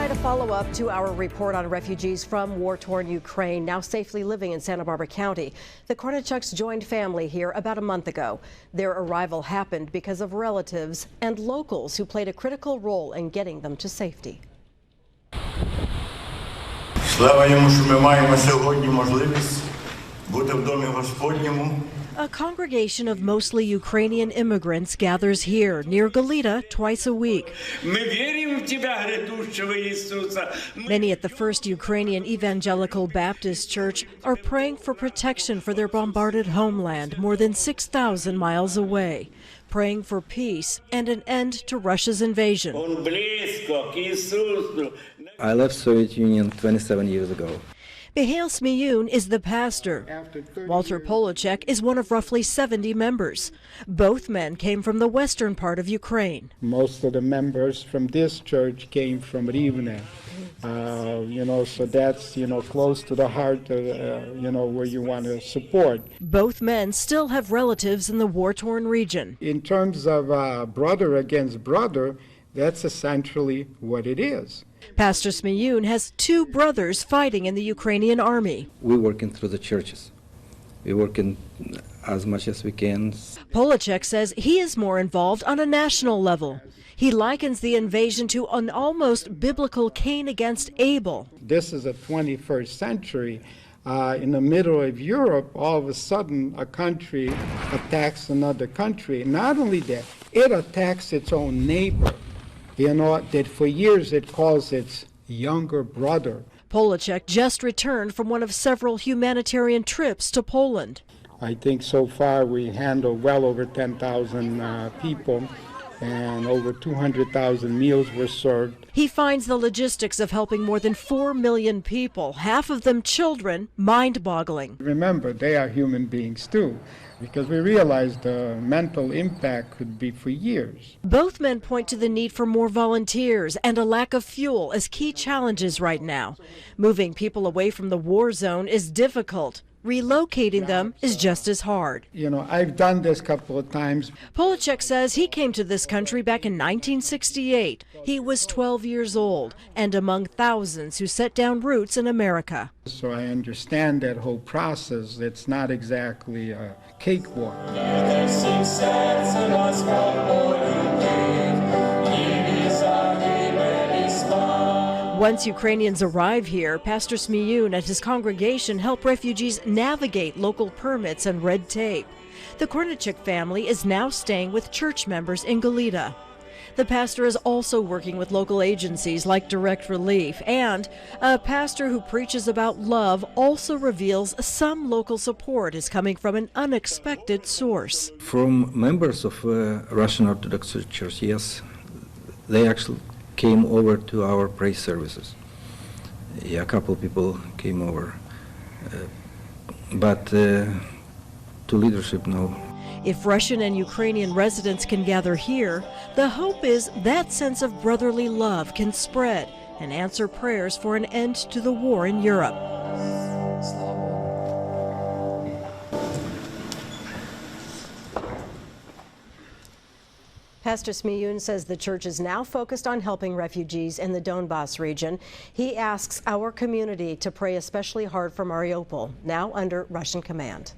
tonight, a follow-up to our report on refugees from war-torn Ukraine now safely living in Santa Barbara County. The Kornichuks joined family here about a month ago. Their arrival happened because of relatives and locals who played a critical role in getting them to safety. Слава йому, що ми маємо сьогодні можливість бути в домі Господньому. A congregation of mostly Ukrainian immigrants gathers here near Goleta twice a week. Many at the First Ukrainian Evangelical Baptist Church are praying for protection for their bombarded homeland more than 6,000 miles away, praying for peace and an end to Russia's invasion. I left Soviet Union 27 years ago. Mihail Smiyun is the pastor. Walter Polachek is one of roughly 70 members. Both men came from the western part of Ukraine. Most of the members from this church came from Rivne. So that's, close to the heart, where you want to support. Both men still have relatives in the war-torn region. In terms of brother against brother, that's essentially what it is. Pastor Smiyun has two brothers fighting in the Ukrainian army. We're working through the churches. We're working as much as we can. Polachek says he is more involved on a national level. He likens the invasion to an almost biblical Cain against Abel. This is a 21st century. In the middle of Europe, all of a sudden, a country attacks another country. Not only that, it attacks its own neighbor. That for years it calls its younger brother. Polachek just returned from one of several humanitarian trips to Poland. I think so far we handled well over 10,000 people, and over 200,000 meals were served. He finds the logistics of helping more than 4 million people, half of them children, mind-boggling. Remember, they are human beings too, because we realize the mental impact could be for years. Both men point to the need for more volunteers and a lack of fuel as key challenges right now. Moving people away from the war zone is difficult. Relocating them is just as hard. I've done this a couple of times. Polachek says he came to this country back in 1968. He was 12 years old and among thousands who set down roots in America. So I understand that whole process. It's not exactly a cakewalk. Once Ukrainians arrive here, Pastor Smiyun and his congregation help refugees navigate local permits and red tape. The Kornichuk family is now staying with church members in Goleta. The pastor is also working with local agencies like Direct Relief, and a pastor who preaches about love also reveals some local support is coming from an unexpected source. From members of Russian Orthodox Church, yes, they actually came over to our praise services. Yeah, a couple of people came over, but to leadership, no. If Russian and Ukrainian residents can gather here, the hope is that sense of brotherly love can spread and answer prayers for an end to the war in Europe. Pastor Smiyun says the church is now focused on helping refugees in the Donbas region. He asks our community to pray especially hard for Mariupol, now under Russian command.